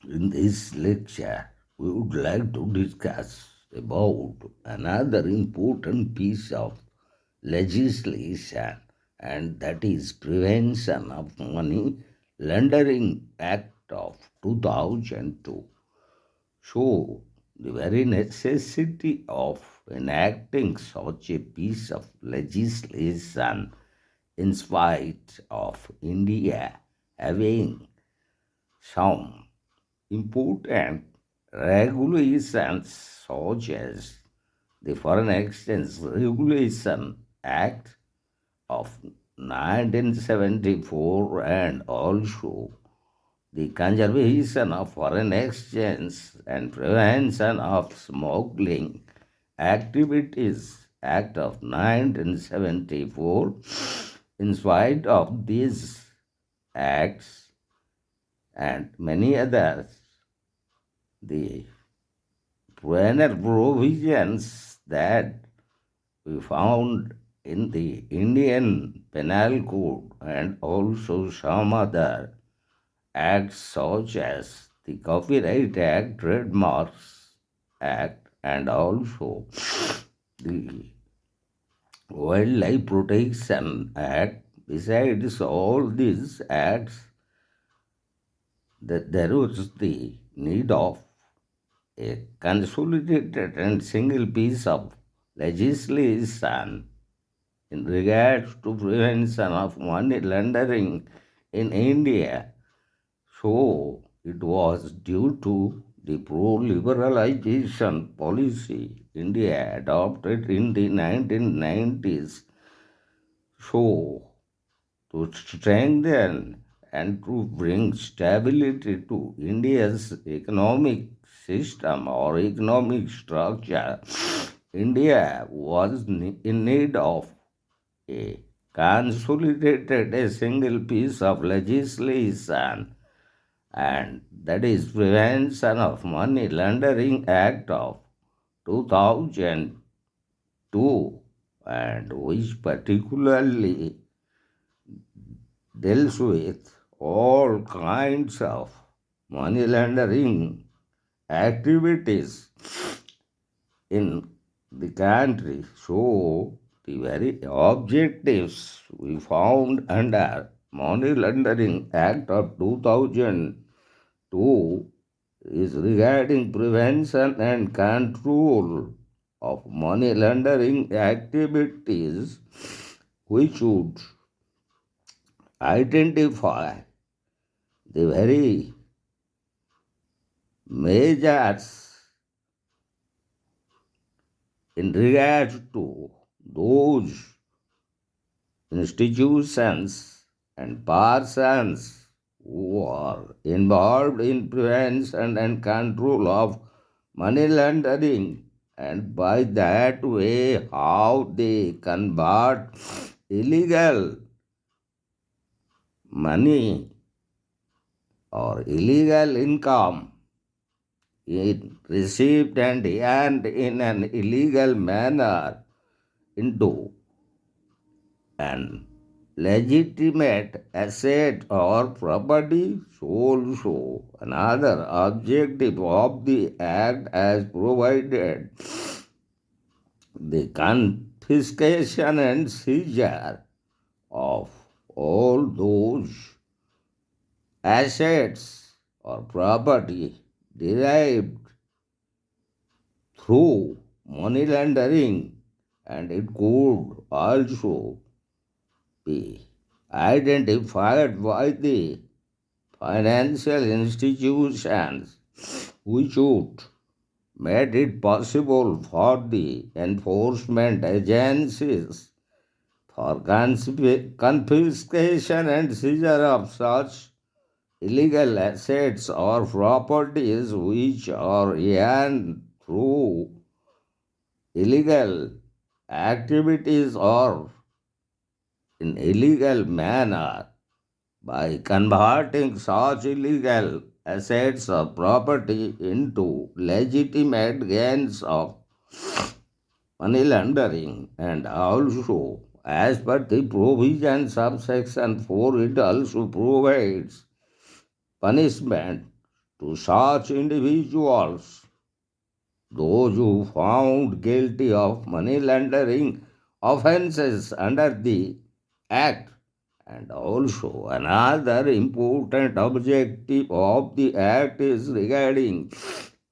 In this lecture, we would like to discuss about another important piece of legislation, and that is Prevention of Money Laundering Act of 2002. So, the very necessity of enacting such a piece of legislation, in spite of India having some important regulations such as the Foreign Exchange Regulation Act of 1974, and also the Conservation of Foreign Exchange and Prevention of Smuggling Activities Act of 1974. In spite of these acts and many others, the penal provisions that we found in the Indian Penal Code and also some other acts such as the Copyright Act, Trademarks Act, and also the Wildlife Protection Act. Besides all these acts, that there was the need of a consolidated and single piece of legislation in regards to prevention of money laundering in India. So it was due to the pro-liberalization policy India adopted in the 1990s. So to strengthen and to bring stability to India's economic system or economic structure, India was in need of a consolidated a single piece of legislation, and that is Prevention of Money Laundering Act of 2002, and which particularly deals with all kinds of money laundering activities in the country. So, the very objectives we found under Money Laundering Act of 2002 is regarding prevention and control of money laundering activities, which would identify the very measures in regards to those institutions and persons who are involved in prevention and control of money laundering, and by that way how they convert illegal money or illegal income received and earned in an illegal manner into an legitimate asset or property. Also, another objective of the Act as provided the confiscation and seizure of all those assets or property derived through money laundering, and it could also be identified by the financial institutions, which would made it possible for the enforcement agencies for confiscation and seizure of such illegal assets or properties which are earned through illegal activities or in illegal manner, by converting such illegal assets or property into legitimate gains of money laundering. And also, as per the provisions of Section 4, it also provides punishment to such individuals, those who found guilty of money laundering offences under the Act. And also, another important objective of the Act is regarding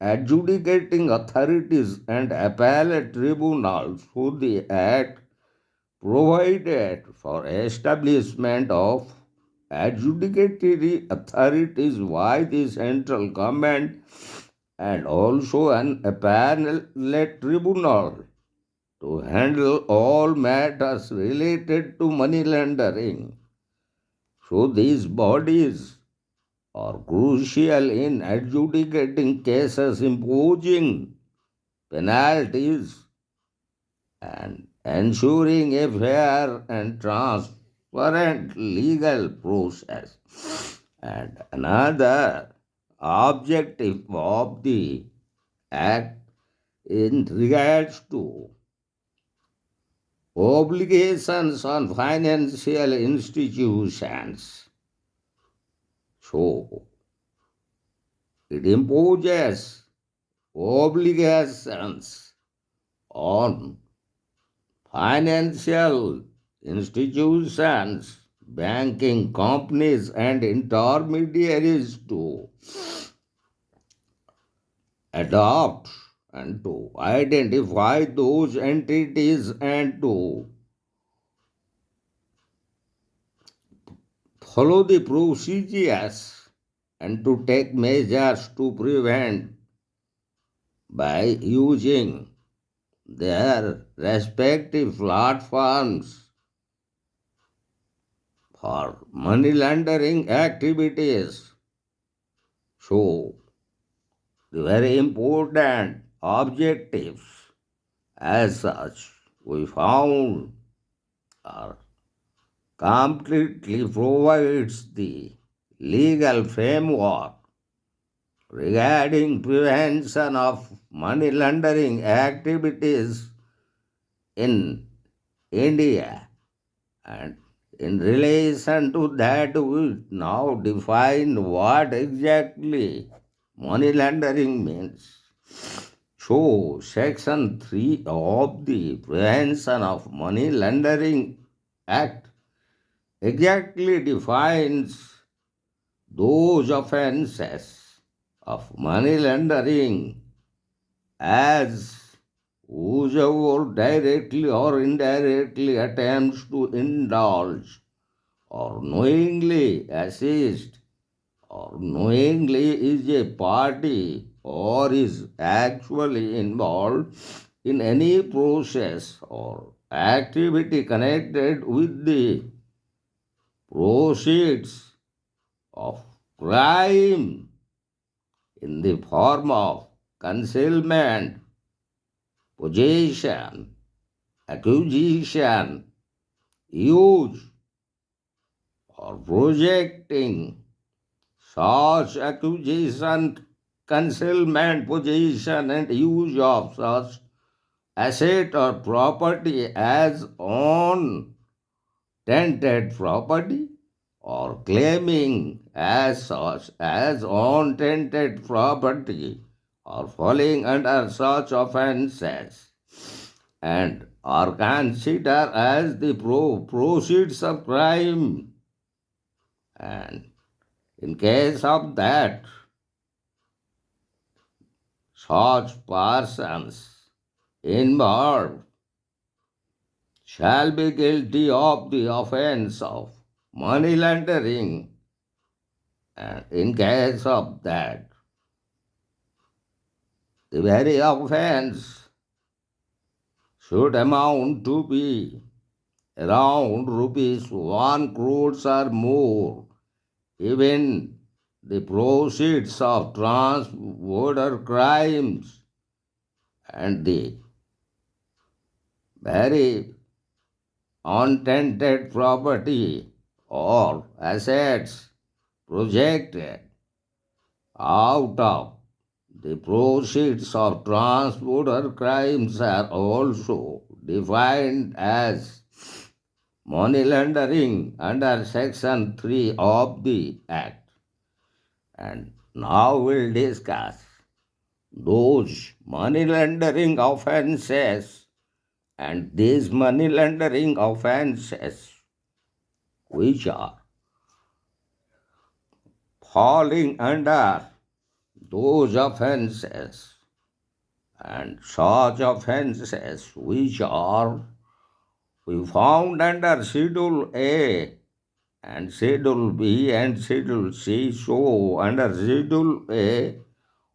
adjudicating authorities and appellate tribunals. So, the Act provided for establishment of adjudicatory authorities by the central government and also an appellate tribunal to handle all matters related to money laundering. So these bodies are crucial in adjudicating cases, imposing penalties, and ensuring a fair and transparent legal process. And another objective of the Act in regards to obligations on financial institutions. So, it imposes obligations on financial institutions, banking companies, and intermediaries to adopt and to identify those entities and to follow the procedures and to take measures to prevent by using their respective platforms for money laundering activities. So, the very important objectives as such we found are completely provides the legal framework regarding prevention of money laundering activities in India. And in relation to that, we now define what exactly money laundering means. So, Section 3 of the Prevention of Money Laundering Act exactly defines those offences of money laundering as whosoever directly or indirectly attempts to indulge or knowingly assist or knowingly is a party or is actually involved in any process or activity connected with the proceeds of crime in the form of concealment, possession, acquisition, use, or projecting such acquisition, concealment, possession, and use of such asset or property as on tenanted property or claiming as such as on tenanted property or falling under such offences and are considered as the proceeds of crime. And in case of that, such persons involved shall be guilty of the offence of money laundering, and in case of that, the very offence should amount to be around rupees 1 crores or more, even the proceeds of trans-border crimes and the very untenanted property or assets projected out of the proceeds of trans-border crimes are also defined as money laundering under Section 3 of the Act. And Now we'll discuss those money laundering offenses, and these money laundering offenses which are falling under those offenses, and such offenses which are we found under Schedule A and Schedule B and Schedule C. So under Schedule A,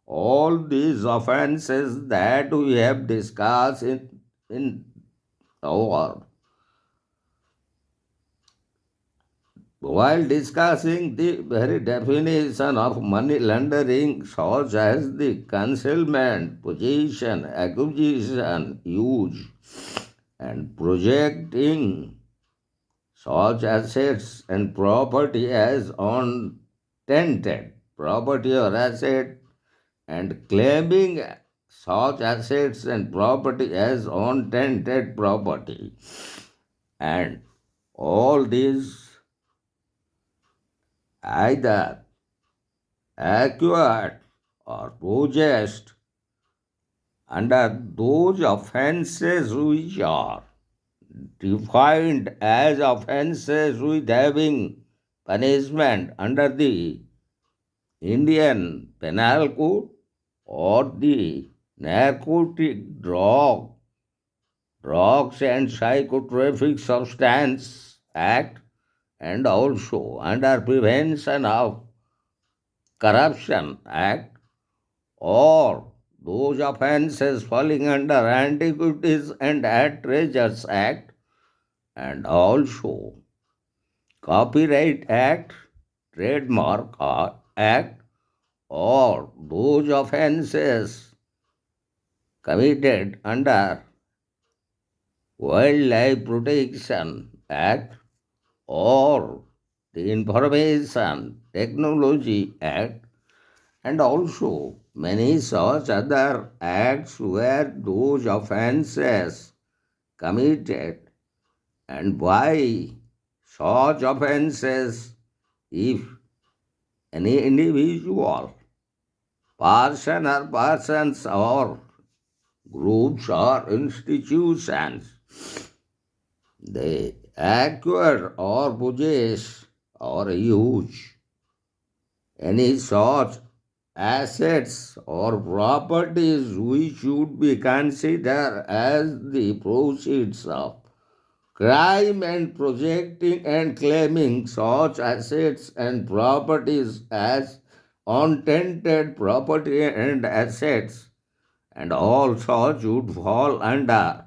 all these offenses that we have discussed in our while discussing the very definition of money laundering, such as the concealment, possession, acquisition, use, and projecting such assets and property as untenanted property or asset, and claiming such assets and property as untenanted property, and all these either acquired or possessed under those offenses which are defined as offenses with having punishment under the Indian Penal Code or the Narcotic Drugs and Psychotropic Substance Act, and also under Prevention of Corruption Act, or those offences falling under Antiquities and Treasures Act, and also Copyright Act, Trademark Act, or those offences committed under Wildlife Protection Act, or the Information Technology Act, and also many such other acts where those offences committed, and why such offences, if any individual, person or persons or groups or institutions, they acquire or possess or use any such assets or properties which should be considered as the proceeds of crime, and projecting and claiming such assets and properties as untenanted property and assets, and all such would fall under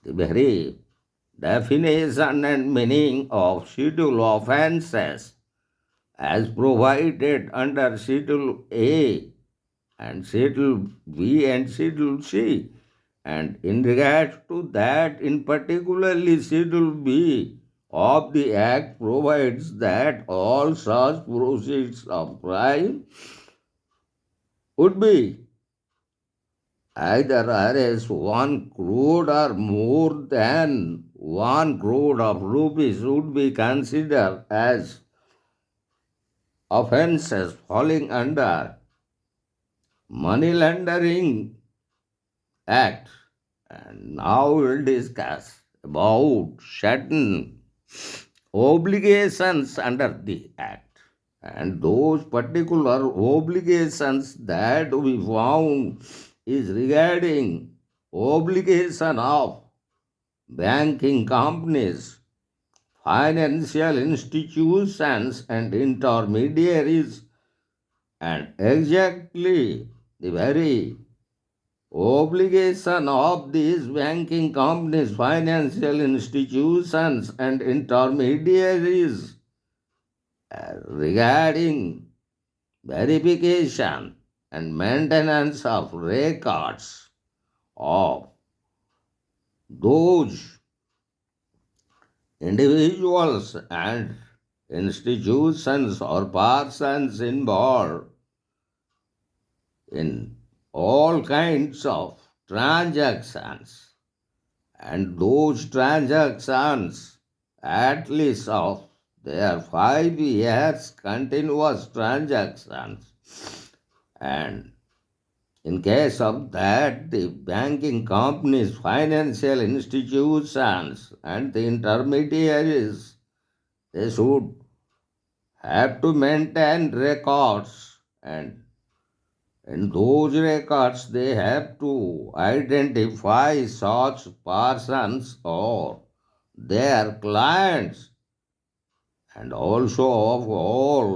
the very definition and meaning of schedule offences as provided under Schedule A and Schedule B and Schedule C. And in regards to that, in particularly Schedule B of the Act provides that all such proceeds of crime would be either as 1 crore or more than 1 crore of rupees would be considered as offences falling under Money Laundering Act. And now we'll discuss about certain obligations under the Act. And those particular obligations that we found is regarding obligation of banking companies, financial institutions, and intermediaries, and exactly the very obligation of these banking companies, financial institutions, and intermediaries regarding verification and maintenance of records of those individuals and institutions or persons involved in all kinds of transactions, and those transactions at least of their 5 years continuous transactions. And in case of that, the banking companies, financial institutions, and the intermediaries, they should have to maintain records, and in those records they have to identify such persons or their clients, and also of all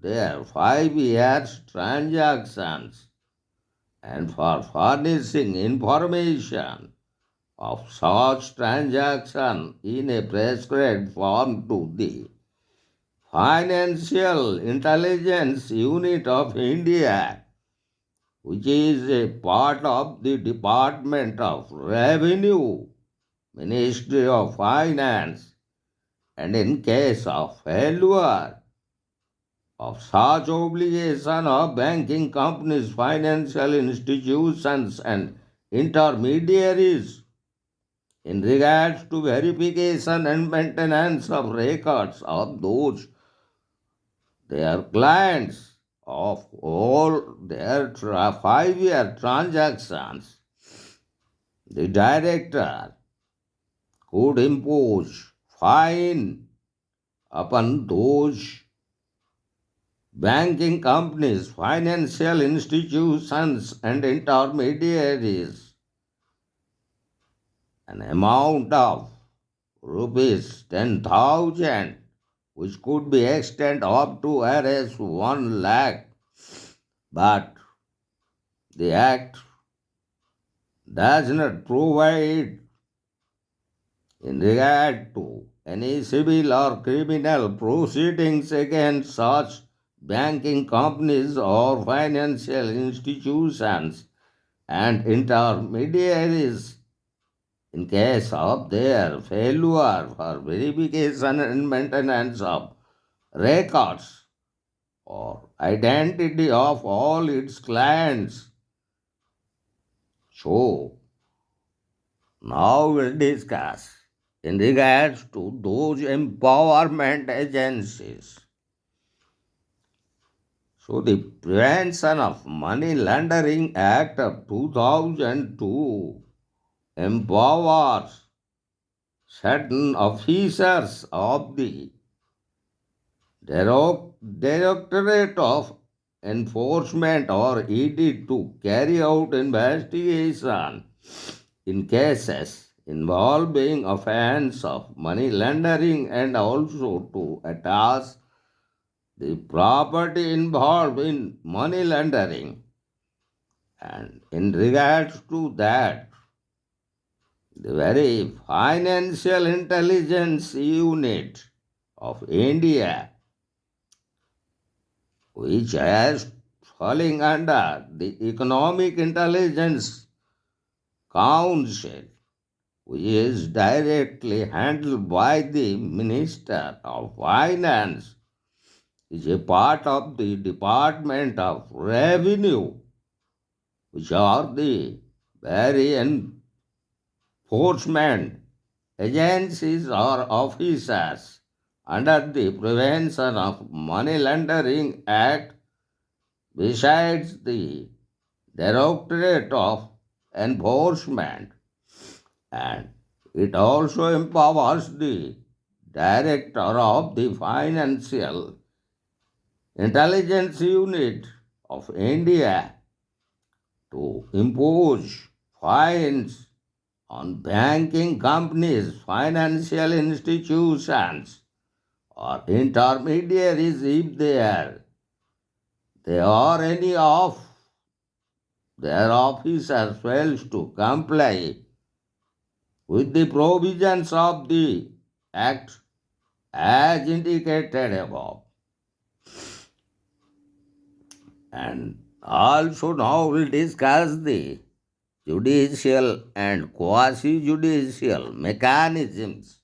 their 5 years transactions, and for furnishing information of such transaction in a prescribed form to the Financial Intelligence Unit of India, which is a part of the Department of Revenue, Ministry of Finance, and in case of failure of such obligation of banking companies, financial institutions, and intermediaries in regards to verification and maintenance of records of those their clients of all their 5 year transactions, the director could impose fine upon those banking companies, financial institutions, and intermediaries an amount of rupees 10,000, which could be extended up to Rs 1 lakh. But the Act does not provide in regard to any civil or criminal proceedings against such banking companies or financial institutions and intermediaries in case of their failure for verification and maintenance of records or identity of all its clients. So, now we'll discuss in regards to those empowerment agencies. So, the Prevention of Money Laundering Act of 2002 empowers certain officers of the Directorate of Enforcement or ED to carry out investigation in cases involving offense of money laundering and also to attach the property involved in money laundering. And in regards to that, the very Financial Intelligence Unit of India, which has falling under the Economic Intelligence Council, which is directly handled by the Minister of Finance, is a part of the Department of Revenue, which are the very enforcement agencies or officers under the Prevention of Money Laundering Act, besides the Directorate of Enforcement, and it also empowers the Director of the Financial Intelligence Unit of India to impose fines on banking companies, financial institutions, or intermediaries if they are any of their officers fails to comply with the provisions of the Act as indicated above. And also now we'll discuss the judicial and quasi-judicial mechanisms.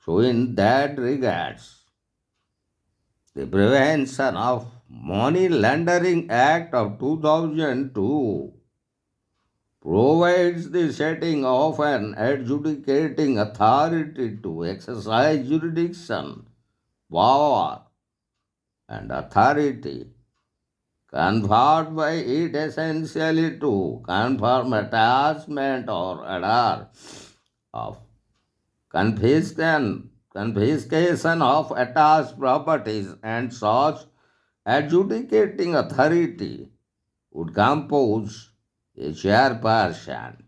So in that regards, the Prevention of Money Laundering Act of 2002 provides the setting of an adjudicating authority to exercise jurisdiction power, and authority, conferred by it essentially to confirm attachment or adhere of confiscation of attached properties, and such adjudicating authority would compose a chairperson,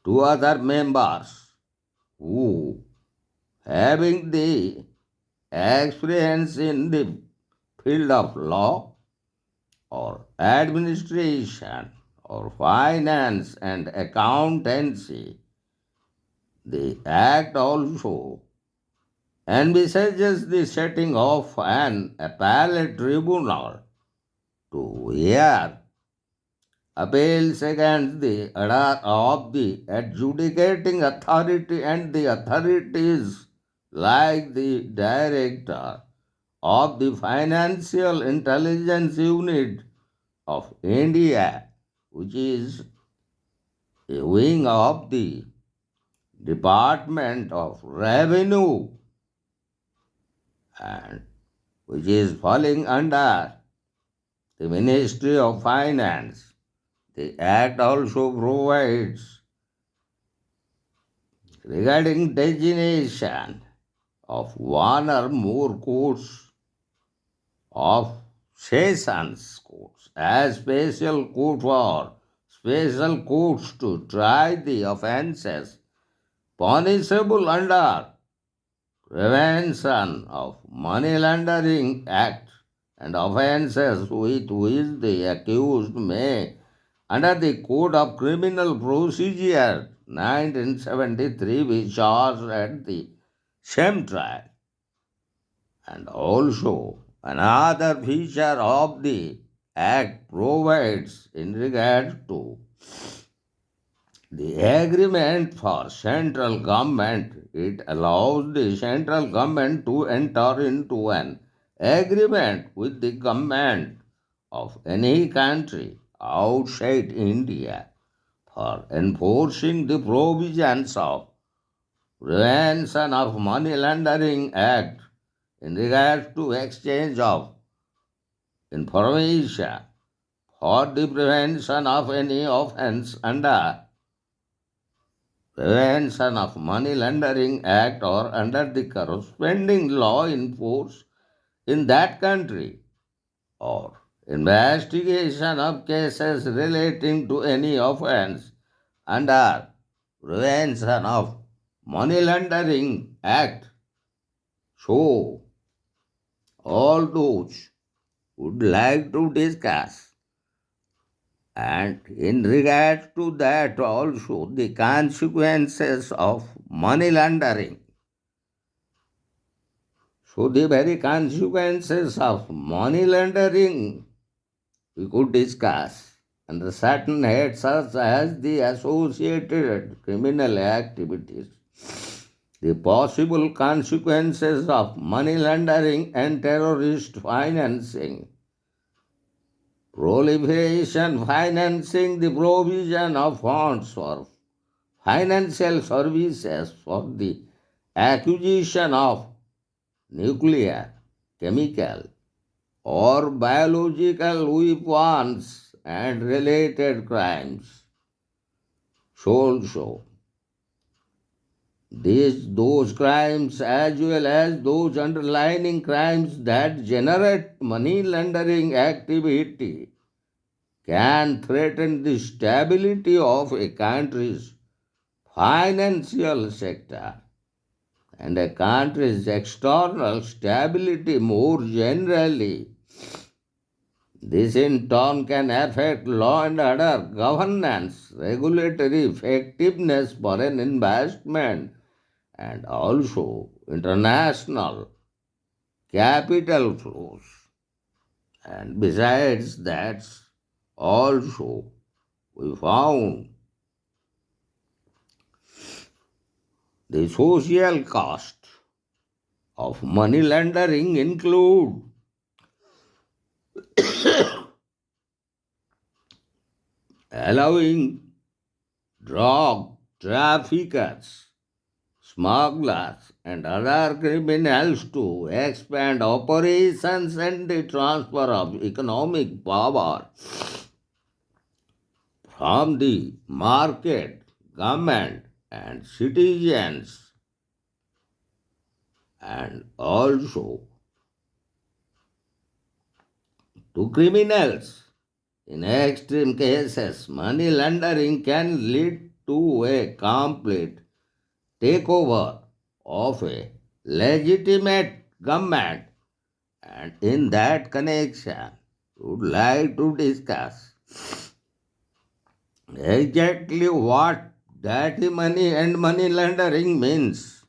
two other members who, having the experience in the field of law or administration or finance and accountancy. The Act also envisages the setting of an appellate tribunal to hear appeals against the order of the adjudicating authority and the authorities like the director of the Financial Intelligence Unit of India, which is a wing of the Department of Revenue and which is falling under the Ministry of Finance. The Act also provides regarding designation of one or more courts of sessions courts as special courts to try the offences punishable under Prevention of Money Laundering Act and offences with which the accused may, under the Code of Criminal Procedure 1973, be charged at the same trial. And also, another feature of the Act provides in regard to the agreement for central government. It allows the central government to enter into an agreement with the government of any country outside India for enforcing the provisions of Prevention of Money Laundering Act in regard to exchange of information for the prevention of any offense under Prevention of Money Laundering Act or under the corresponding law in force in that country, or investigation of cases relating to any offense under Prevention of Money Laundering Act. So, all those would like to discuss, and in regard to that also the consequences of money laundering. So the very consequences of money laundering we could discuss under certain heads such as the associated criminal activities, the possible consequences of money laundering and terrorist financing, proliferation financing the provision of funds for financial services for the acquisition of nuclear, chemical, or biological weapons and related crimes. So also, those crimes as well as those underlying crimes that generate money laundering activity can threaten the stability of a country's financial sector and a country's external stability more generally. This in turn can affect law and order, governance, regulatory effectiveness for an investment, and also international capital flows. And besides that, also we found the social cost of money laundering include allowing drug traffickers, smugglers, and other criminals to expand operations and the transfer of economic power from the market, government, and citizens, and also to criminals. In extreme cases, money laundering can lead to a complete takeover of a legitimate government, and in that connection, would like to discuss exactly what dirty money and money laundering means.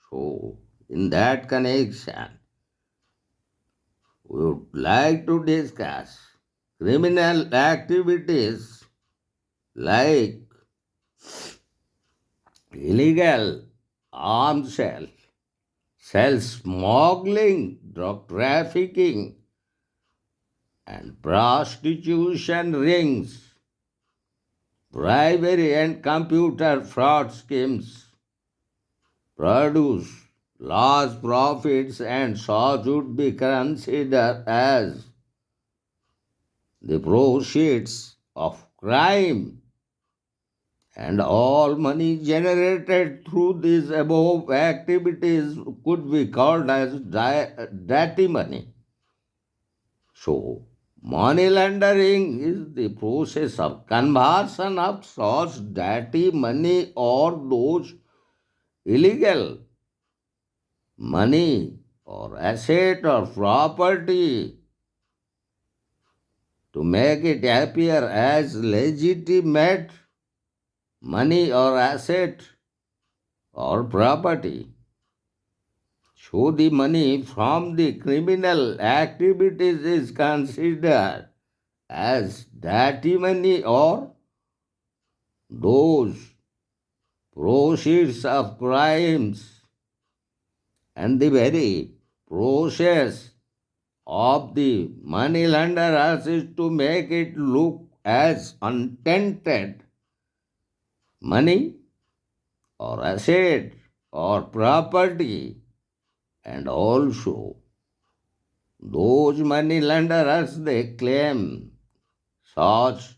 So, in that connection, we would like to discuss criminal activities like illegal arms sales, smuggling, drug trafficking, and prostitution rings, bribery and computer fraud schemes produce large profits and so should be considered as the proceeds of crime, and all money generated through these above activities could be called as dirty money. So, money laundering is the process of conversion of such dirty money or those illegal money or asset or property to make it appear as legitimate money or asset or property. So the money from the criminal activities is considered as dirty money or those proceeds of crimes, and the very process of the money launderers is to make it look as untainted money or asset or property, and also those money launderers they claim such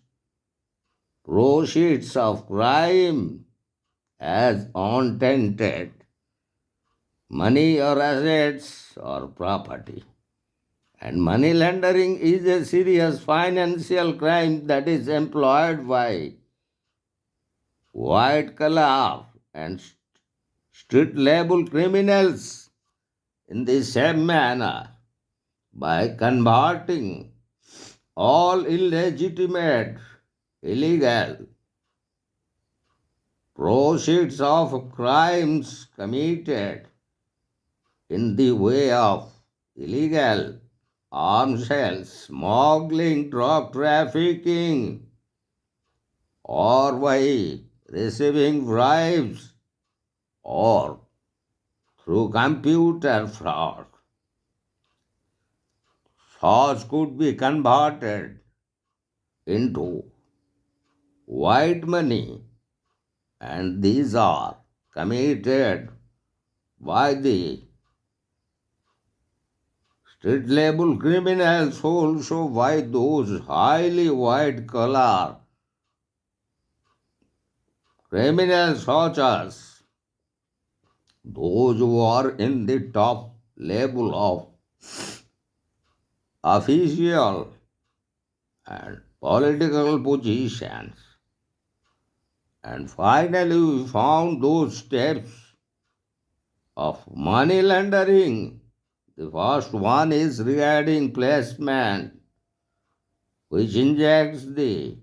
proceeds of crime as untainted money or assets or property. And money laundering is a serious financial crime that is employed by white collar and street level criminals in the same manner by converting all illegitimate, illegal proceeds of crimes committed in the way of illegal arms sales, smuggling, drug trafficking, or by receiving bribes or through computer fraud. Such could be converted into white money, and these are committed by the street level criminals, also by those highly white collar criminals such as those who are in the top level of official and political positions. And finally, we found those steps of money laundering. The first one is regarding placement, which injects the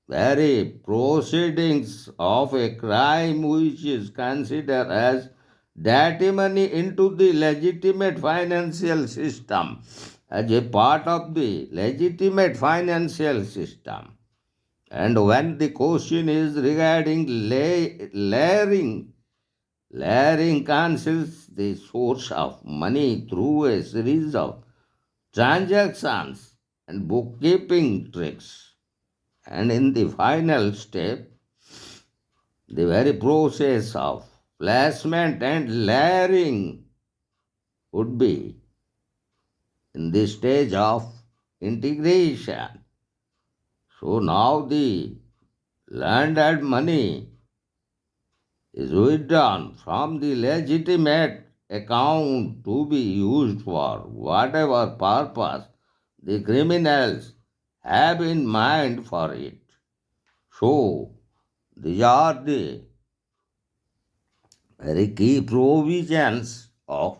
very proceedings of a crime which is considered as dirty money into the legitimate financial system as a part of the legitimate financial system. And when the question is regarding layering, layering conceals the source of money through a series of transactions and bookkeeping tricks. And in the final step, the very process of placement, and layering would be in the stage of integration. So now the landed money is withdrawn from the legitimate account to be used for whatever purpose the criminals have in mind for it. So, these are the very key provisions of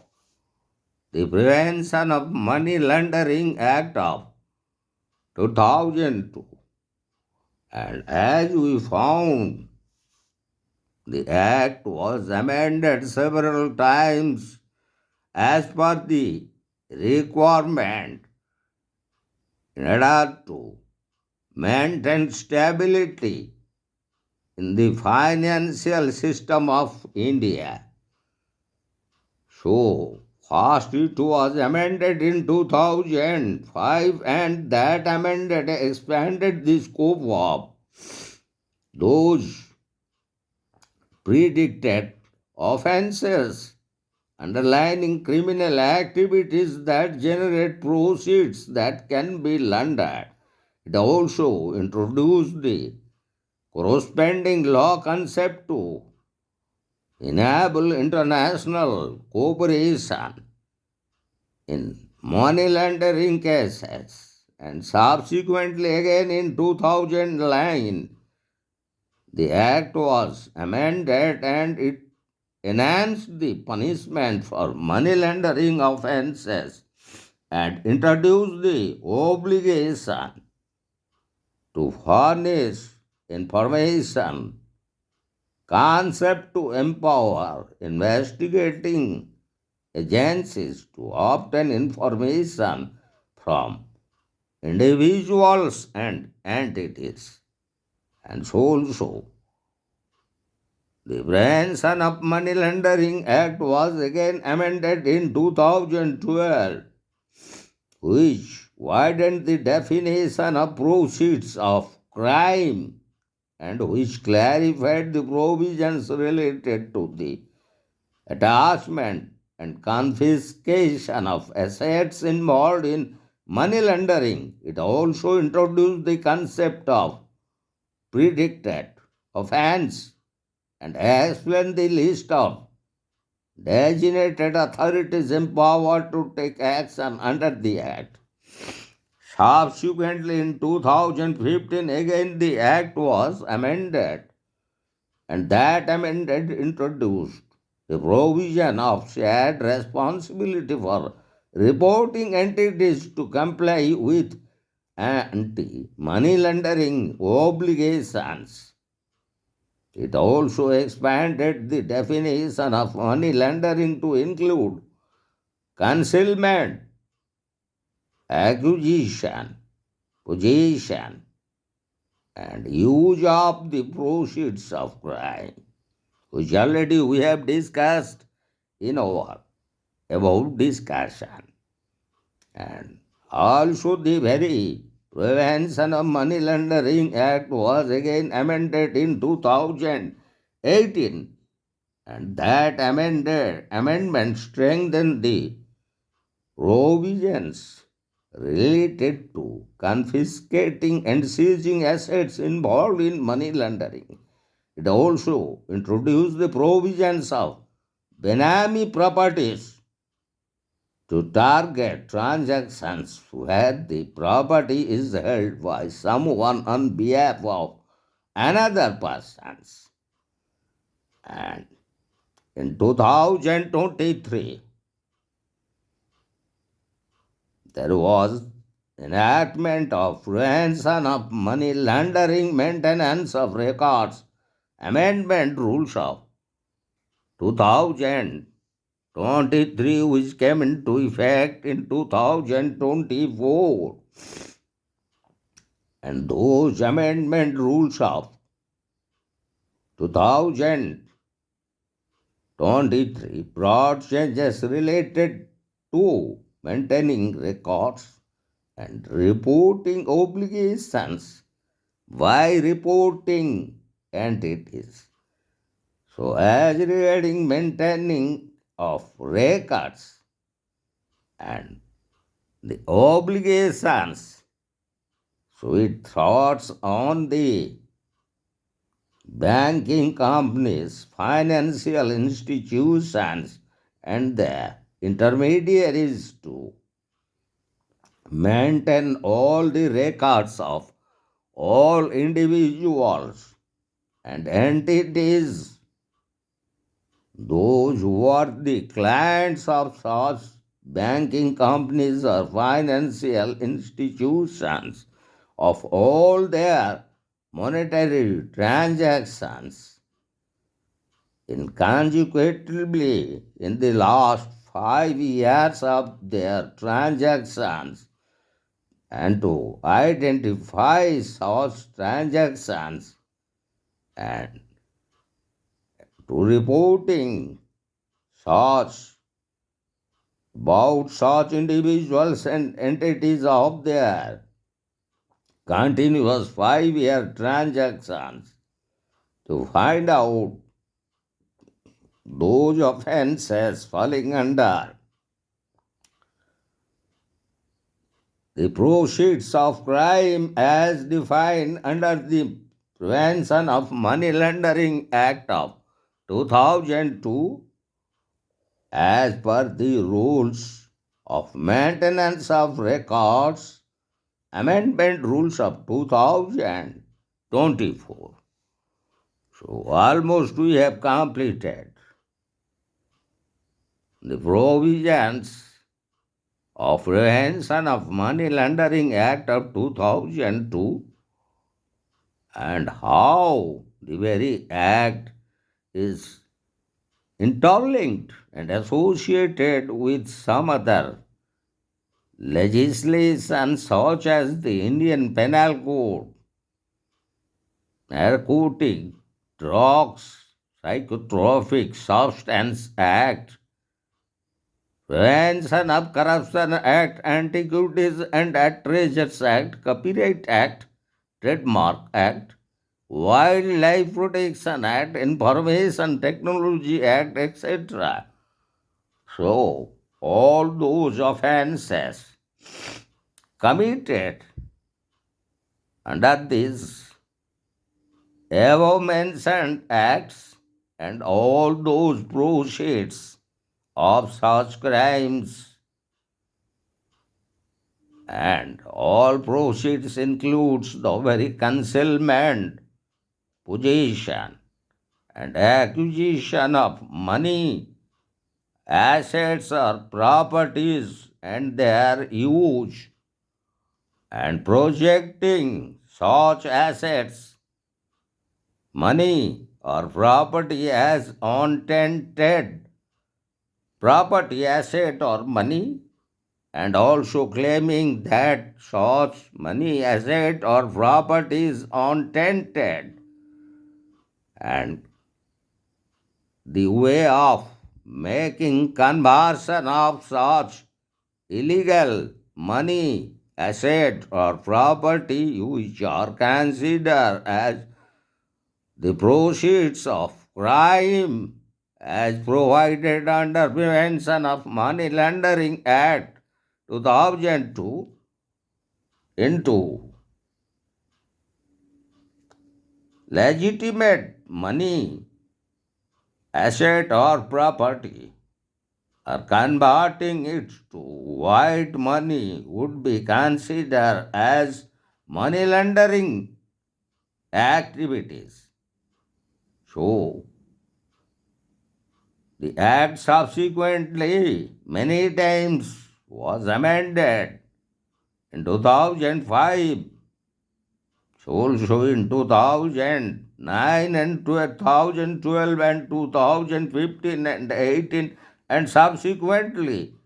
the Prevention of Money Laundering Act of 2002. And as we found, the Act was amended several times as per the requirement in order to maintain stability in the financial system of India. So, first it was amended in 2005, and that amended expanded the scope of those predicted offenses underlining criminal activities that generate proceeds that can be laundered. It also introduced the corresponding law concept to enable international cooperation in money laundering cases. And subsequently, again in 2009, the act was amended and it enhanced the punishment for money laundering offenses and introduced the obligation to furnish information concept to empower investigating agencies to obtain information from individuals and entities. And so also, the Prevention of Money Laundering Act was again amended in 2012, which widened the definition of proceeds of crime and which clarified the provisions related to the attachment and confiscation of assets involved in money laundering. It also introduced the concept of predicted offense and explained the list of designated authorities empowered to take action under the Act. Subsequently, in 2015, again the Act was amended, and that amended introduced the provision of shared responsibility for reporting entities to comply with anti money laundering obligations. It also expanded the definition of money laundering to include concealment, acquisition, possession, and use of the proceeds of crime, which already we have discussed in our about discussion. And also the very Prevention of Money Laundering Act was again amended in 2018, and that amendment strengthened the provisions related to confiscating and seizing assets involved in money laundering. It also introduced the provisions of Benami properties to target transactions where the property is held by someone on behalf of another persons. And in 2023, there was enactment of Prevention of Money Laundering Maintenance of Records Amendment Rules of 2023, which came into effect in 2024. And those amendment rules of 2023 brought changes related to maintaining records and reporting obligations by reporting entities. So, as regarding maintaining of records and the obligations, so it thoughts on the banking companies, financial institutions, and the intermediaries to maintain all the records of all individuals and entities, those who are the clients of such banking companies or financial institutions, of all their monetary transactions. Inconsequently, in the last 5 years of their transactions, and to identify such transactions and to reporting such about such individuals and entities of their continuous 5 year transactions, to find out those offences falling under the proceeds of crime as defined under the Prevention of Money Laundering Act of 2002, as per the rules of maintenance of records, amendment rules of 2024. So almost we have completed the provisions of Prevention of Money Laundering Act of 2002, and how the very act is interlinked and associated with some other legislation such as the Indian Penal Code, Narcotic, Drugs, Psychotropic Substance Act, Prevention of Corruption Act, Antiquities and Treasures Act, Copyright Act, Trademark Act, Wildlife Protection Act, Information Technology Act, etc. So, all those offences committed under these above mentioned acts and all those proceeds of such crimes, and all proceeds includes the very concealment, possession, and acquisition of money, assets or properties, and their use, and projecting such assets, money, or property as untenanted property, asset, or money, and also claiming that such money, asset, or property is untenanted, and the way of making conversion of such illegal money, asset, or property which are considered as the proceeds of crime as provided under Prevention of Money Laundering Act 2002 into legitimate money, asset, or property, or converting it to white money would be considered as money laundering activities. So, the act subsequently many times was amended in 2005, so also in 2009 and 2012 and 2015 and 18, and subsequently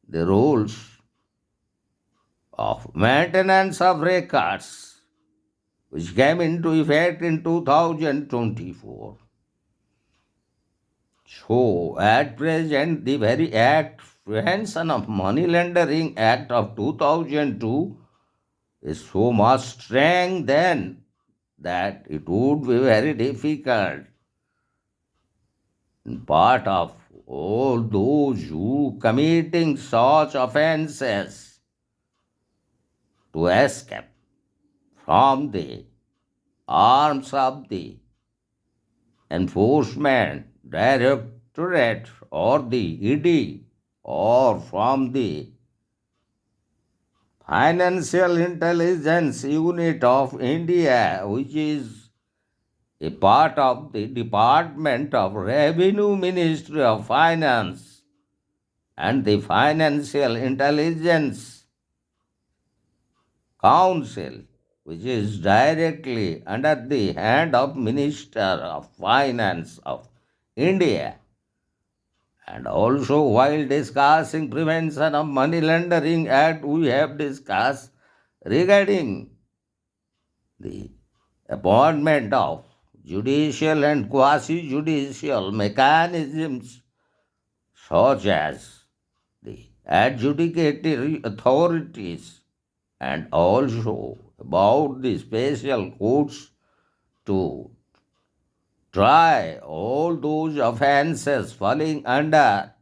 the rules of maintenance of records which came into effect in 2024. So, at present, the very Act, Prevention of Money Laundering Act of 2002, is so much strong then that it would be very difficult part of all those who committing such offences to escape from the arms of the enforcement directorate or the ED or from the Financial Intelligence Unit of India, which is a part of the Department of Revenue Ministry of Finance, and the Financial Intelligence Council, which is directly under the hand of Minister of Finance of India. And also, while discussing Prevention of Money Laundering Act, we have discussed regarding the appointment of judicial and quasi-judicial mechanisms such as the adjudicatory authorities, and also about the special courts to try all those offences falling under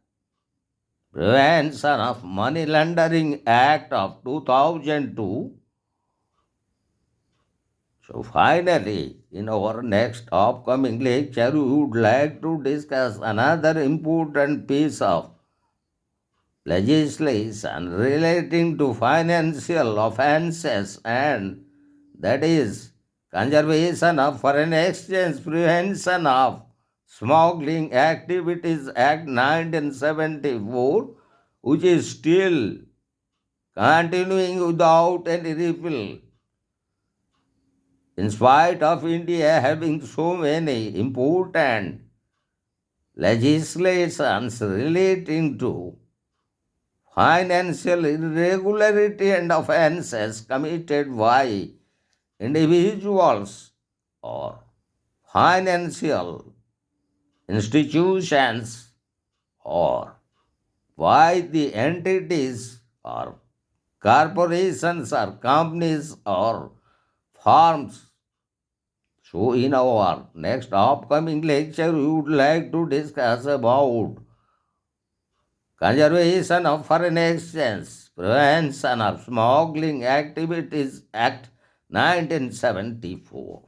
Prevention of Money Laundering Act of 2002. So finally, in our next upcoming lecture, we would like to discuss another important piece of legislation relating to financial offences, and that is Conservation of Foreign Exchange Prevention of Smuggling Activities Act 1974, which is still continuing without any repeal. In spite of India having so many important legislations relating to financial irregularity and offences committed by individuals or financial institutions or by the entities or corporations or companies or firms. So, in our next upcoming lecture, we would like to discuss about Conservation of Foreign Exchange, Prevention of Smuggling Activities Act 1974.